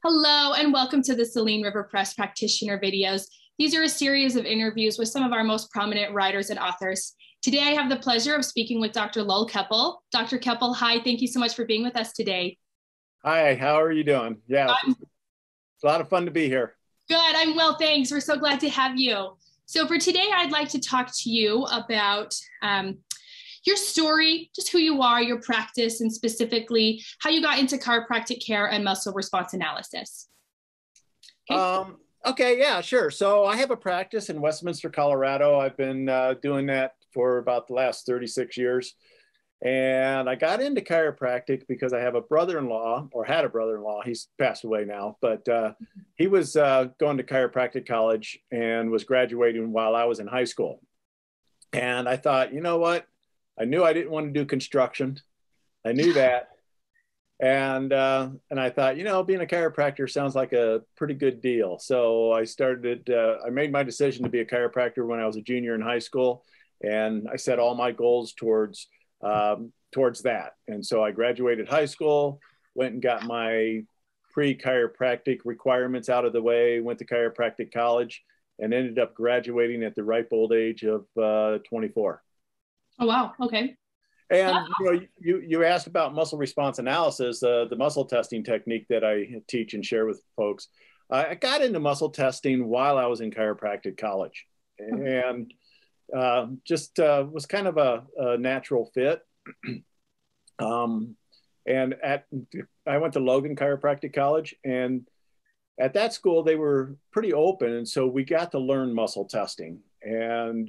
Hello and welcome to the Selene River Press Practitioner videos. These are a series of interviews with some of our most prominent writers and authors. Today I have the pleasure of speaking with Dr. Lowell Keppel. Dr. Keppel, hi, thank you so much for being with us today. Hi, how are you doing? Yeah, it's a lot of fun to be here. Good, I'm well, thanks. We're so glad to have you. So for today, I'd like to talk to you about your story, just who you are, your practice, and specifically how you got into chiropractic care and muscle response analysis. Okay, yeah, sure. So I have a practice in Westminster, Colorado. I've been doing that for about the last 36 years. And I got into chiropractic because I have a brother-in-law, or had a brother-in-law. He's passed away now, but he was going to chiropractic college and was graduating while I was in high school. And I thought, you know what? I knew I didn't want to do construction. I knew that. And I thought, you know, being a chiropractor sounds like a pretty good deal. So I made my decision to be a chiropractor when I was a junior in high school. And I set all my goals towards that. And so I graduated high school, went and got my pre-chiropractic requirements out of the way, went to chiropractic college, and ended up graduating at the ripe old age of 24. Oh, wow. Okay. And you asked about muscle response analysis, the muscle testing technique that I teach and share with folks. I got into muscle testing while I was in chiropractic college, and was kind of a natural fit. I went to Logan Chiropractic College, and at that school they were pretty open, and so we got to learn muscle testing, and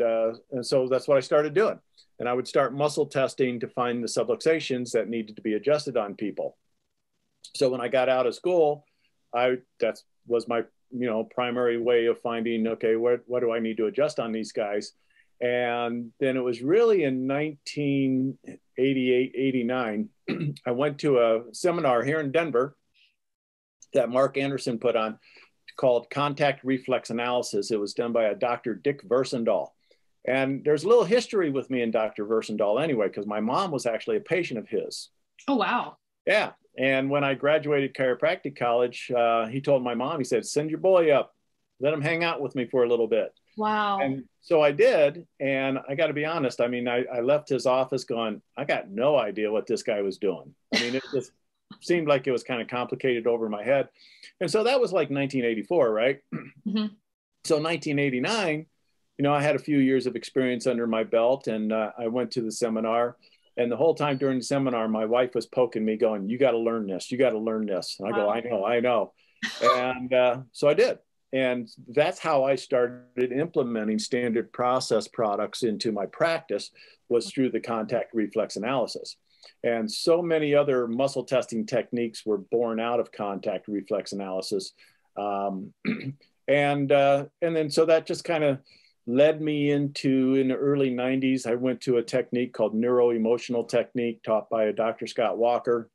so that's what I started doing. And I would start muscle testing to find the subluxations that needed to be adjusted on people. So when I got out of school, that was my primary way of finding, okay, what do I need to adjust on these guys? And then it was really in 1988, 89, I went to a seminar here in Denver that Mark Anderson put on called Contact Reflex Analysis. It was done by a Dr. Dick Versendaal. And there's a little history with me and Dr. Versendaal anyway, because my mom was actually a patient of his. Oh, wow. Yeah. And when I graduated chiropractic college, he told my mom, he said, send your boy up, let him hang out with me for a little bit. Wow. And so I did. And I got to be honest, I mean, I left his office going, I got no idea what this guy was doing. I mean, it just seemed like it was kind of complicated over my head. And so that was like 1984, right? Mm-hmm. So 1989, I had a few years of experience under my belt, and I went to the seminar. And the whole time during the seminar, my wife was poking me going, you got to learn this. You got to learn this. And I go, I know. And so I did. And that's how I started implementing standard process products into my practice, was through the contact reflex analysis. And so many other muscle testing techniques were born out of contact reflex analysis. And then so that just kind of led me into, in the early 90s, I went to a technique called Neuroemotional Technique taught by a Dr. Scott Walker.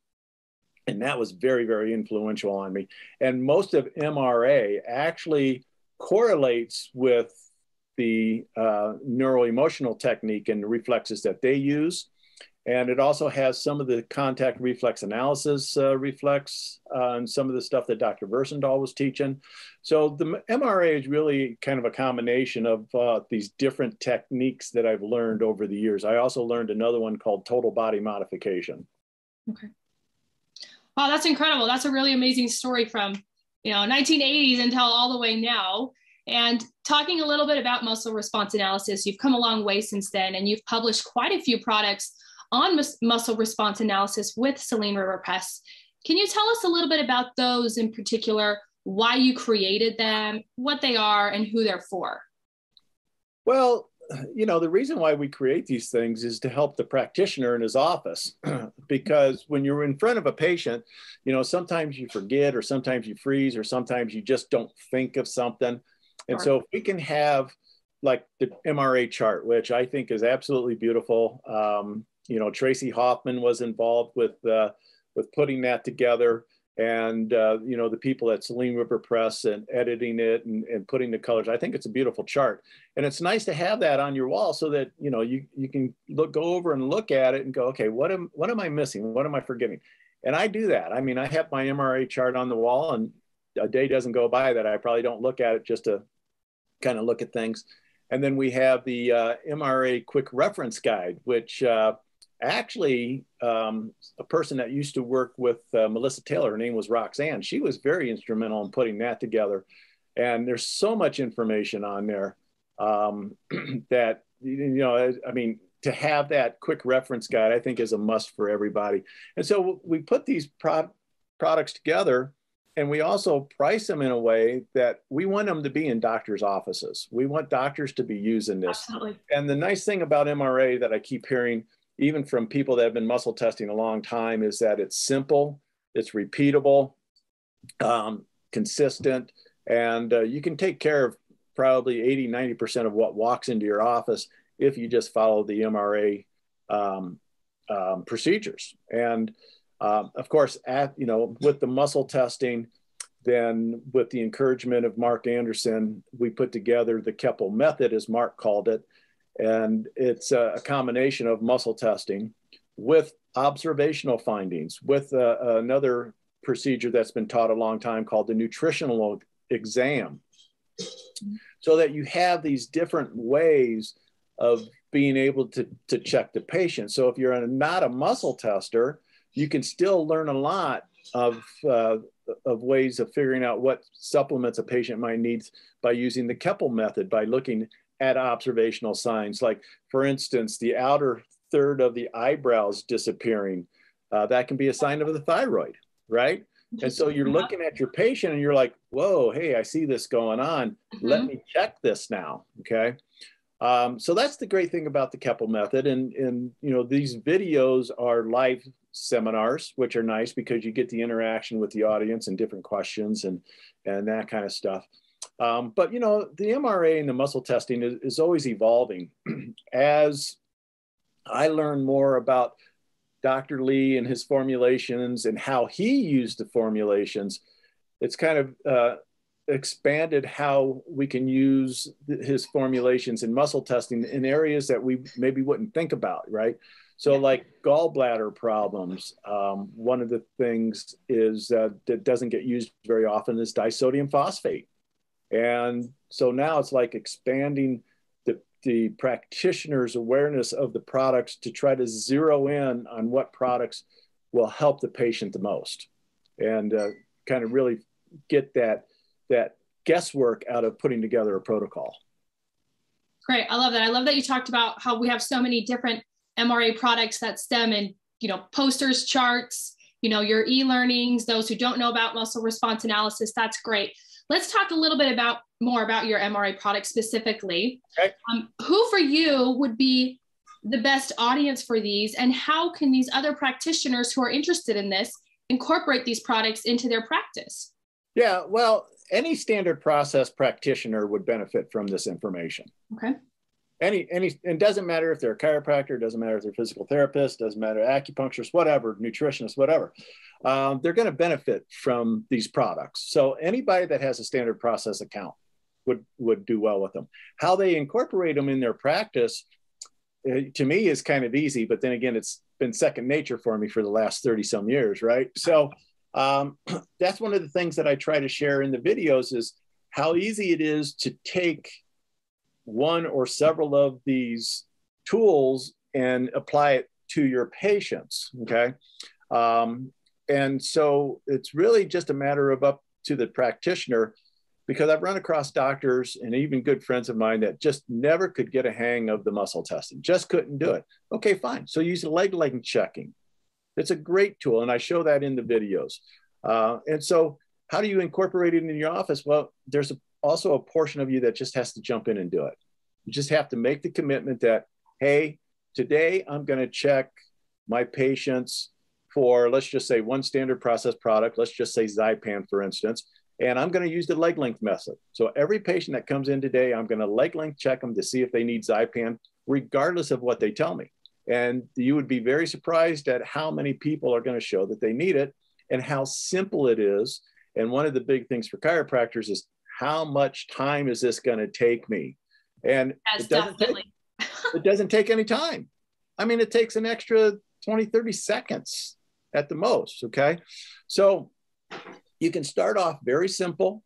And that was very, very influential on me. And most of MRA actually correlates with the neuroemotional technique and the reflexes that they use. And it also has some of the contact reflex analysis reflex and some of the stuff that Dr. Versendaal was teaching. So the MRA is really kind of a combination of these different techniques that I've learned over the years. I also learned another one called total body modification. Okay. Wow, that's incredible. That's a really amazing story from 1980s until all the way now. And talking a little bit about muscle response analysis, you've come a long way since then, and you've published quite a few products on muscle response analysis with Selene River Press. Can you tell us a little bit about those in particular, why you created them, what they are, and who they're for? Well, the reason why we create these things is to help the practitioner in his office, because when you're in front of a patient, sometimes you forget, or sometimes you freeze, or sometimes you just don't think of something. And so if we can have like the MRA chart, which I think is absolutely beautiful. Tracy Hoffman was involved with putting that together, and the people at Selene River Press and editing it and putting the colors. I think it's a beautiful chart, and it's nice to have that on your wall so that you can go over and look at it and go, okay, what am I missing? What am I forgetting? And I do that. I mean, I have my MRA chart on the wall, and a day doesn't go by that I probably don't look at it just to kind of look at things. And then we have the MRA Quick Reference Guide, which actually a person that used to work with Melissa Taylor, her name was Roxanne. She was very instrumental in putting that together. And there's so much information on there that, I mean, to have that quick reference guide, I think is a must for everybody. And so we put these products together, and we also price them in a way that we want them to be in doctors' offices. We want doctors to be using this. Absolutely. And the nice thing about MRA that I keep hearing, even from people that have been muscle testing a long time, is that it's simple, it's repeatable, consistent, and you can take care of probably 80–90% of what walks into your office if you just follow the MRA procedures. And of course, with the muscle testing, then with the encouragement of Mark Anderson, we put together the Keppel Method, as Mark called it. And it's a combination of muscle testing with observational findings, with another procedure that's been taught a long time called the nutritional exam, so that you have these different ways of being able to check the patient. So if you're not a muscle tester, you can still learn a lot of ways of figuring out what supplements a patient might need by using the Keppel method, by looking at observational signs. Like, for instance, the outer third of the eyebrows disappearing. That can be a sign of the thyroid, right? And so you're looking at your patient and you're like, whoa, hey, I see this going on. Let me check this now, okay? So that's the great thing about the Keppel method. And these videos are live seminars, which are nice because you get the interaction with the audience and different questions and that kind of stuff. But the MRA and the muscle testing is always evolving. As I learn more about Dr. Lee and his formulations and how he used the formulations, it's kind of expanded how we can use his formulations in muscle testing in areas that we maybe wouldn't think about, right? So like gallbladder problems, one of the things is that doesn't get used very often is disodium phosphate. And so now it's like expanding the practitioner's awareness of the products to try to zero in on what products will help the patient the most, and kind of really get that guesswork out of putting together a protocol. Great. I love that. I love that you talked about how we have so many different MRA products that stem in, posters, charts, your e-learnings, those who don't know about muscle response analysis. That's great. Let's talk a little bit more about your MRA product specifically. Okay. Who for you would be the best audience for these, and how can these other practitioners who are interested in this incorporate these products into their practice? Yeah, well, any standard process practitioner would benefit from this information. Okay. It doesn't matter if they're a chiropractor, doesn't matter if they're a physical therapist, doesn't matter, acupuncturist, whatever, nutritionist, whatever. They're going to benefit from these products. So anybody that has a standard process account would do well with them. How they incorporate them in their practice, to me, is kind of easy, but then again, it's been second nature for me for the last 30 some years, right? So that's one of the things that I try to share in the videos, is how easy it is to take one or several of these tools and apply it to your patients, okay? And so it's really just a matter of up to the practitioner, because I've run across doctors and even good friends of mine that just never could get a hang of the muscle testing, just couldn't do it. Okay, fine. So use leg length checking. It's a great tool, and I show that in the videos. And so how do you incorporate it in your office? Well, there's also a portion of you that just has to jump in and do it. You just have to make the commitment that, hey, today I'm going to check my patients for, let's just say, one standard process product. Let's just say Zypan, for instance, and I'm going to use the leg length method. So every patient that comes in today, I'm going to leg length check them to see if they need Zypan, regardless of what they tell me. And you would be very surprised at how many people are going to show that they need it and how simple it is. And one of the big things for chiropractors is, how much time is this going to take me? And yes, it doesn't take any time. I mean, it takes an extra 20, 30 seconds at the most, okay? So, you can start off very simple.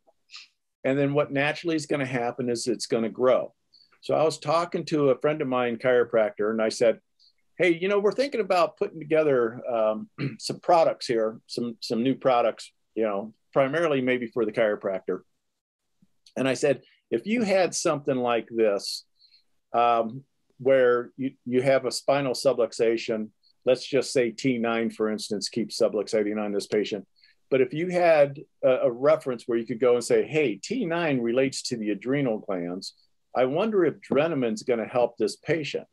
And then what naturally is going to happen is it's going to grow. So I was talking to a friend of mine, chiropractor, and I said, hey, you know, we're thinking about putting together some products here, some new products, you know, primarily maybe for the chiropractor. And I said, if you had something like this, where you have a spinal subluxation, let's just say T9, for instance, keeps subluxating on this patient. But if you had a reference where you could go and say, hey, T9 relates to the adrenal glands, I wonder if Drenamin's going to help this patient.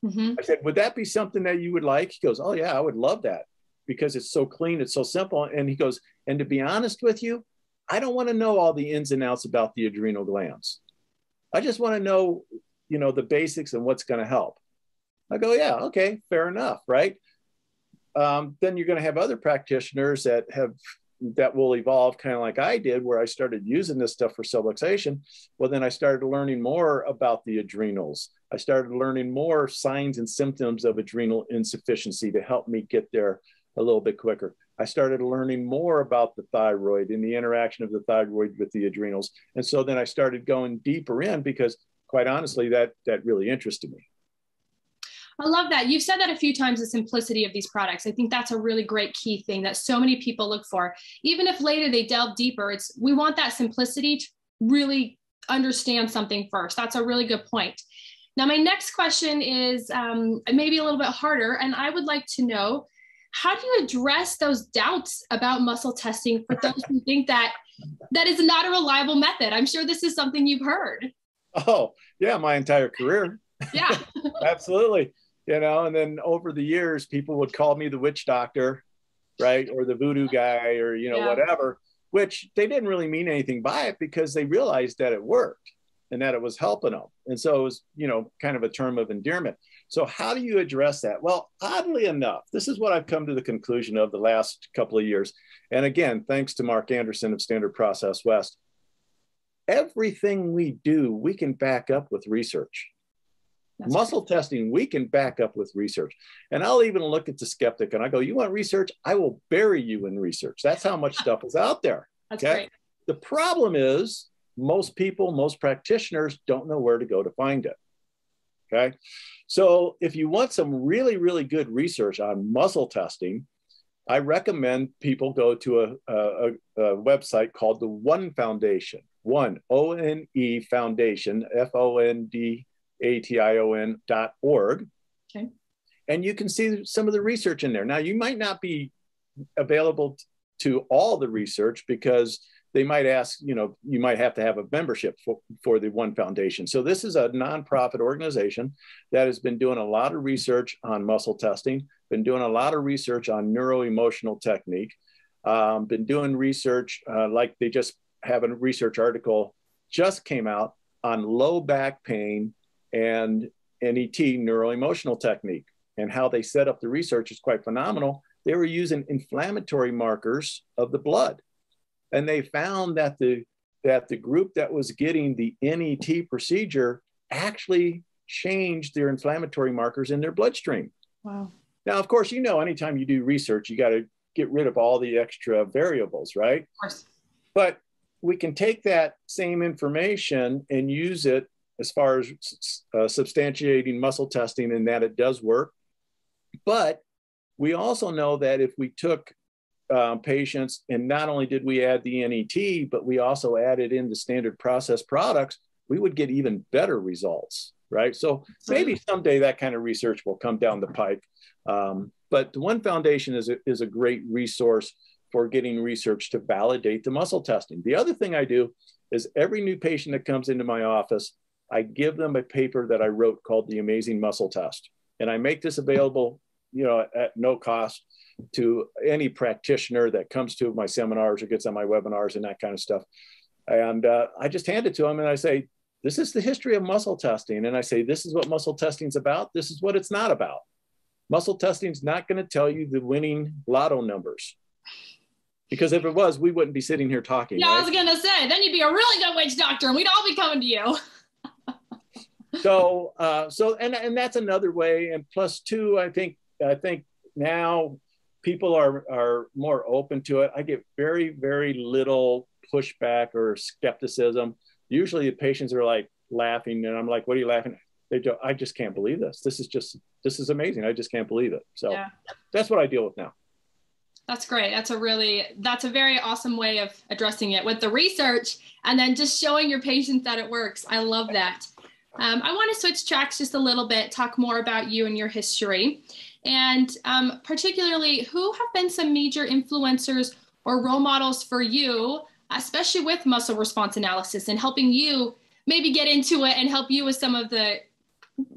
Mm-hmm. I said, would that be something that you would like? He goes, oh yeah, I would love that because it's so clean, it's so simple. And he goes, and to be honest with you, I don't want to know all the ins and outs about the adrenal glands. I just want to know, you know, the basics and what's going to help. I go, yeah, okay, fair enough, right? Then you're going to have other practitioners that will evolve kind of like I did, where I started using this stuff for subluxation. Well, then I started learning more about the adrenals. I started learning more signs and symptoms of adrenal insufficiency to help me get there a little bit quicker. I started learning more about the thyroid and the interaction of the thyroid with the adrenals. And so then I started going deeper in because, quite honestly, that really interested me. I love that. You've said that a few times, the simplicity of these products. I think that's a really great key thing that so many people look for. Even if later they delve deeper, we want that simplicity to really understand something first. That's a really good point. Now, my next question is maybe a little bit harder, and I would like to know, how do you address those doubts about muscle testing for those who think that is not a reliable method? I'm sure this is something you've heard. Oh, yeah, my entire career. Yeah. Absolutely. You know, and then over the years, people would call me the witch doctor, right? Or the voodoo guy, or, you know, whatever, which they didn't really mean anything by it because they realized that it worked and that it was helping them. And so it was, you know, kind of a term of endearment. So how do you address that? Well, oddly enough, this is what I've come to the conclusion of the last couple of years. And again, thanks to Mark Anderson of Standard Process West, everything we do, we can back up with research. That's muscle right. Testing, we can back up with research. And I'll even look at the skeptic and I go, you want research? I will bury you in research. That's how much stuff is out there. That's great. The problem is most people, most practitioners don't know where to go to find it. Okay. So if you want some really, really good research on muscle testing, I recommend people go to a website called the One Foundation. One, O-N-E Foundation, FONDATION.org. Okay. And you can see some of the research in there. Now, you might not be available to all the research because they might ask, you know, you might have to have a membership for the One Foundation. So this is a nonprofit organization that has been doing a lot of research on muscle testing, been doing a lot of research on neuroemotional technique, been doing research, like they just have a research article just came out on low back pain and NET, neuroemotional technique, and how they set up the research is quite phenomenal. They were using inflammatory markers of the blood. And they found that the group that was getting the NET procedure actually changed their inflammatory markers in their bloodstream. Wow. Now, of course, you know, anytime you do research, you got to get rid of all the extra variables, right? Of course. But we can take that same information and use it as far as substantiating muscle testing and that it does work. But we also know that if we took patients, and not only did we add the NET, but we also added in the standard process products, we would get even better results, right? So maybe someday that kind of research will come down the pike. But the One Foundation is a great resource for getting research to validate the muscle testing. The other thing I do is every new patient that comes into my office, I give them a paper that I wrote called The Amazing Muscle Test. And I make this available, you know, at no cost to any practitioner that comes to my seminars or gets on my webinars and that kind of stuff. And I just hand it to them and I say, this is the history of muscle testing. And I say, this is what muscle testing is about. This is what it's not about. Muscle testing is not going to tell you the winning lotto numbers. Because if it was, we wouldn't be sitting here talking. Yeah, right? I was going to say, then you'd be a really good witch doctor and we'd all be coming to you. So and that's another way. And plus two, I think now people are more open to it. I get very, very little pushback or skepticism. Usually the patients are like laughing, and I'm like, what are you laughing at? They go, I just can't believe this. This is amazing. I just can't believe it. So yeah, that's what I deal with now. That's great. That's a very awesome way of addressing it with the research and then just showing your patients that it works. I love that. I want to switch tracks just a little bit, talk more about you and your history. And particularly, who have been some major influencers or role models for you, especially with muscle response analysis and helping you maybe get into it and help you with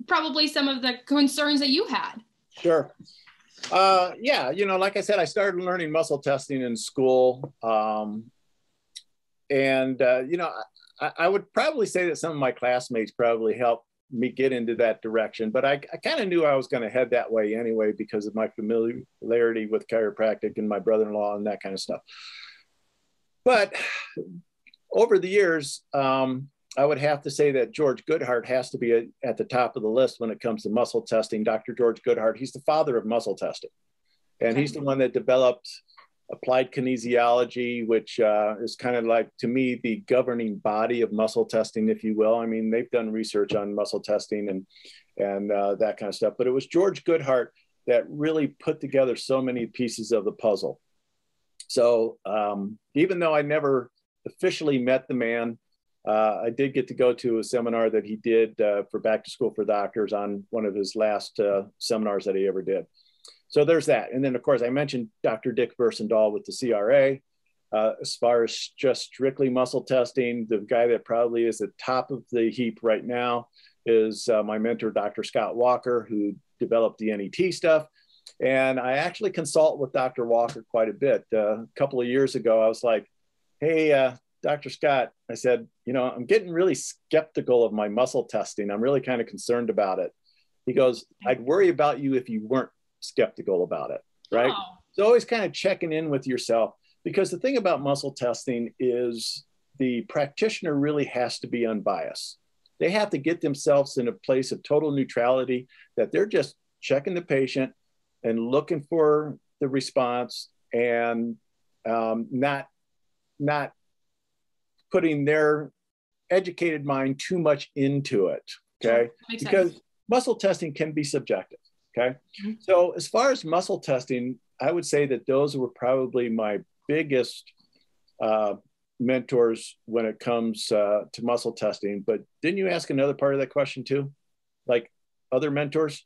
probably some of the concerns that you had? Sure. Yeah, like I said, I started learning muscle testing in school. I would probably say that some of my classmates probably helped me get into that direction, but I kind of knew I was going to head that way anyway because of my familiarity with chiropractic and my brother-in-law and that kind of stuff. But over the years, I would have to say that George Goodhart has to be at the top of the list when it comes to muscle testing. Dr. George Goodhart, he's the father of muscle testing. And he's the one that developed applied kinesiology, which is kind of like, to me, the governing body of muscle testing, if you will. I mean, they've done research on muscle testing and that kind of stuff. But it was George Goodhart that really put together so many pieces of the puzzle. So even though I never officially met the man, I did get to go to a seminar that he did for Back to School for Doctors on one of his last seminars that he ever did. So there's that. And then, of course, I mentioned Dr. Dick Versendahl with the CRA. As far as just strictly muscle testing, the guy that probably is at the top of the heap right now is my mentor, Dr. Scott Walker, who developed the NET stuff. And I actually consult with Dr. Walker quite a bit. A couple of years ago, I was like, hey, Dr. Scott, I said, I'm getting really skeptical of my muscle testing. I'm really kind of concerned about it. He goes, I'd worry about you if you weren't skeptical about it, right? Oh. So always kind of checking in with yourself, because the thing about muscle testing is the practitioner really has to be unbiased. They have to get themselves in a place of total neutrality, that they're just checking the patient and looking for the response, and not putting their educated mind too much into it, okay? Because muscle testing can be subjective, okay? Mm-hmm. So as far as muscle testing, I would say that those were probably my biggest mentors when it comes to muscle testing. But didn't you ask another part of that question too? Like other mentors?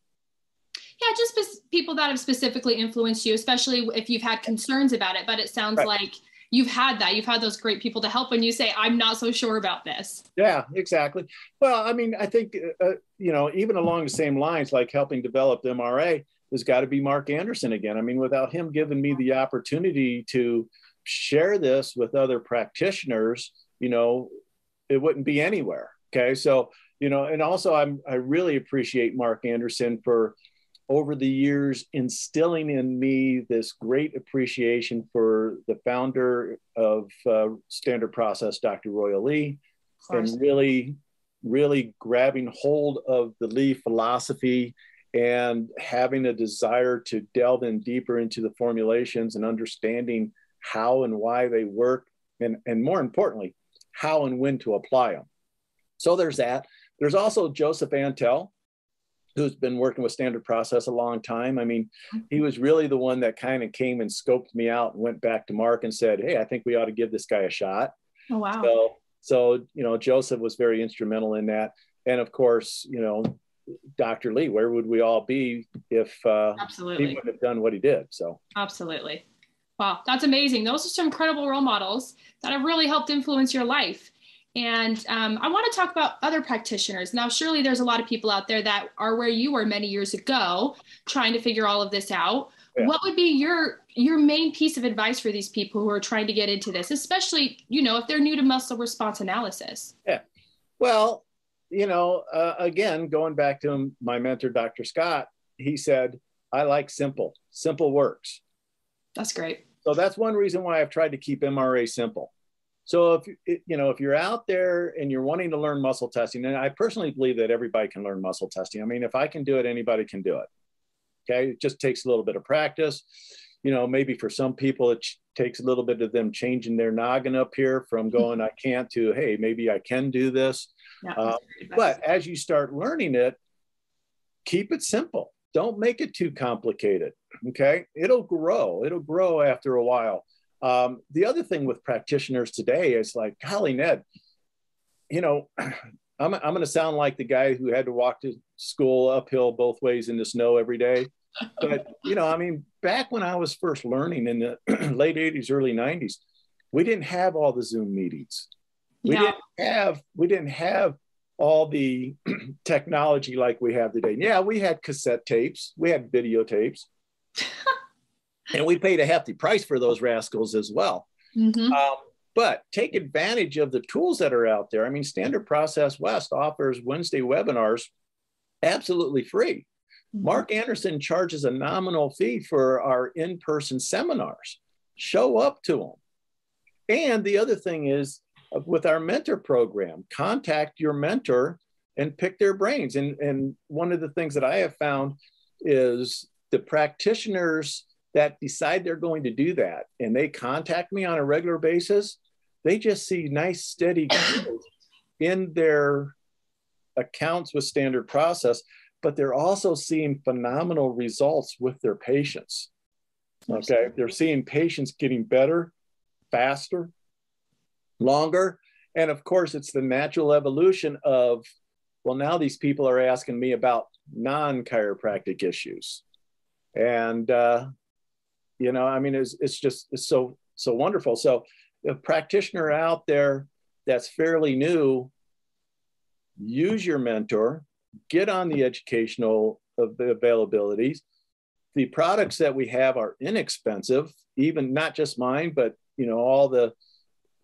Yeah, just people that have specifically influenced you, especially if you've had concerns about it. But it sounds like you've had those great people to help when you say, I'm not so sure about this. Yeah, exactly. Well, I mean, I think, even along the same lines, like helping develop the MRA, there's got to be Mark Anderson again. I mean, without him giving me the opportunity to share this with other practitioners, it wouldn't be anywhere. Okay. So, and also I really appreciate Mark Anderson for over the years instilling in me this great appreciation for the founder of Standard Process, Dr. Royal Lee, and really, really grabbing hold of the Lee philosophy and having a desire to delve in deeper into the formulations and understanding how and why they work, and more importantly, how and when to apply them. So there's that. There's also Joseph Antel, who's been working with Standard Process a long time. I mean, he was really the one that kind of came and scoped me out and went back to Mark and said, hey, I think we ought to give this guy a shot. Oh, wow. So Joseph was very instrumental in that. And of course, Dr. Lee, where would we all be if he wouldn't have done what he did? So absolutely. Wow, that's amazing. Those are some incredible role models that have really helped influence your life. And I want to talk about other practitioners. Now, surely there's a lot of people out there that are where you were many years ago, trying to figure all of this out. Yeah. What would be your main piece of advice for these people who are trying to get into this, especially, if they're new to muscle response analysis? Yeah. Well, again, going back to my mentor, Dr. Scott, he said, I like simple. Simple works. That's great. So that's one reason why I've tried to keep MRA simple. So if you're out there and you're wanting to learn muscle testing, and I personally believe that everybody can learn muscle testing. I mean, if I can do it, anybody can do it. Okay, it just takes a little bit of practice. you know, maybe for some people, it takes a little bit of them changing their noggin up here from going, I can't, to, hey, maybe I can do this. Yeah, but as you start learning it, keep it simple. Don't make it too complicated. Okay. It'll grow after a while. The other thing with practitioners today is like, golly, Ned, you know, I'm going to sound like the guy who had to walk to school uphill both ways in the snow every day. But, you know, I mean, back when I was first learning in the late 80s, early 90s, we didn't have all the Zoom meetings. We didn't have all the technology like we have today. Yeah, we had cassette tapes, we had videotapes, and we paid a hefty price for those rascals as well. Mm-hmm. But take advantage of the tools that are out there. I mean, Standard Process West offers Wednesday webinars absolutely free. Mm-hmm. Mark Anderson charges a nominal fee for our in-person seminars. Show up to them. And the other thing is, with our mentor program, contact your mentor and pick their brains. And one of the things that I have found is the practitioners that decide they're going to do that and they contact me on a regular basis, they just see nice, steady growth in their accounts with Standard Process, but they're also seeing phenomenal results with their patients. Okay, they're seeing patients getting better, faster, longer. And of course, it's the natural evolution of, well, now these people are asking me about non-chiropractic issues. And, you know, I mean, it's so wonderful. So a practitioner out there that's fairly new, use your mentor, get on the educational availabilities. The products that we have are inexpensive, even not just mine, but, you know, all the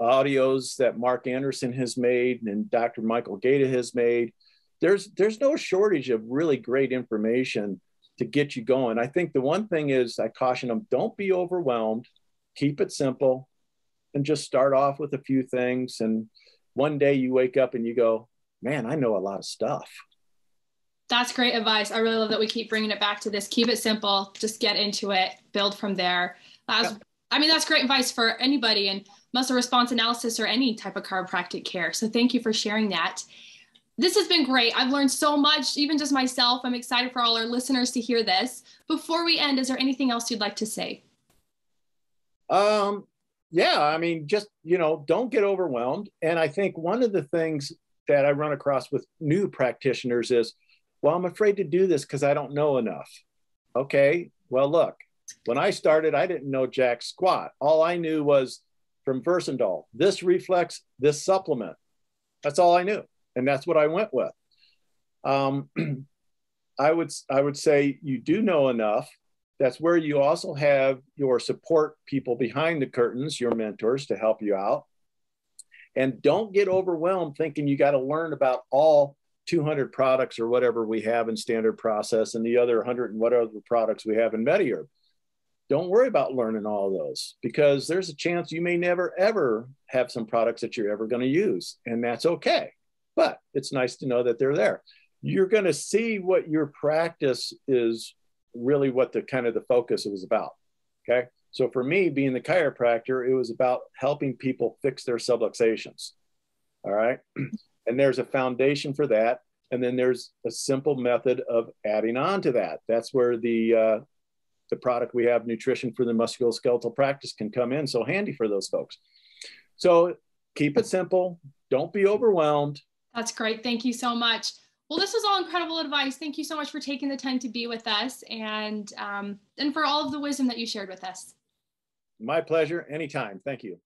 audios that Mark Anderson has made and Dr. Michael Gaeta has made. There's no shortage of really great information to get you going. I think the one thing is I caution them, don't be overwhelmed, keep it simple, and just start off with a few things. And one day you wake up and you go, man, I know a lot of stuff. That's great advice. I really love that we keep bringing it back to this. Keep it simple, just get into it, build from there. I mean, that's great advice for anybody in muscle response analysis or any type of chiropractic care. So thank you for sharing that. This has been great. I've learned so much, even just myself. I'm excited for all our listeners to hear this. Before we end, is there anything else you'd like to say? Yeah, I mean, just, you know, don't get overwhelmed. And I think one of the things that I run across with new practitioners is, well, I'm afraid to do this because I don't know enough. Okay, well, look, when I started, I didn't know jack squat. All I knew was from Versandol, this reflex, this supplement. That's all I knew. And that's what I went with. I would say you do know enough. That's where you also have your support people behind the curtains, your mentors, to help you out. And don't get overwhelmed thinking you got to learn about all 200 products or whatever we have in Standard Process and the other 100 and whatever products we have in MediHerb. Don't worry about learning all of those, because there's a chance you may never, ever have some products that you're ever going to use. And that's okay. But it's nice to know that they're there. You're going to see what your practice is really what the kind of the focus was about. Okay. So for me, being the chiropractor, it was about helping people fix their subluxations. All right. And there's a foundation for that. And then there's a simple method of adding on to that. That's where the product we have, Nutrition for the Musculoskeletal Practice, can come in so handy for those folks. So keep it simple. Don't be overwhelmed. That's great. Thank you so much. Well, this was all incredible advice. Thank you so much for taking the time to be with us and for all of the wisdom that you shared with us. My pleasure. Anytime. Thank you.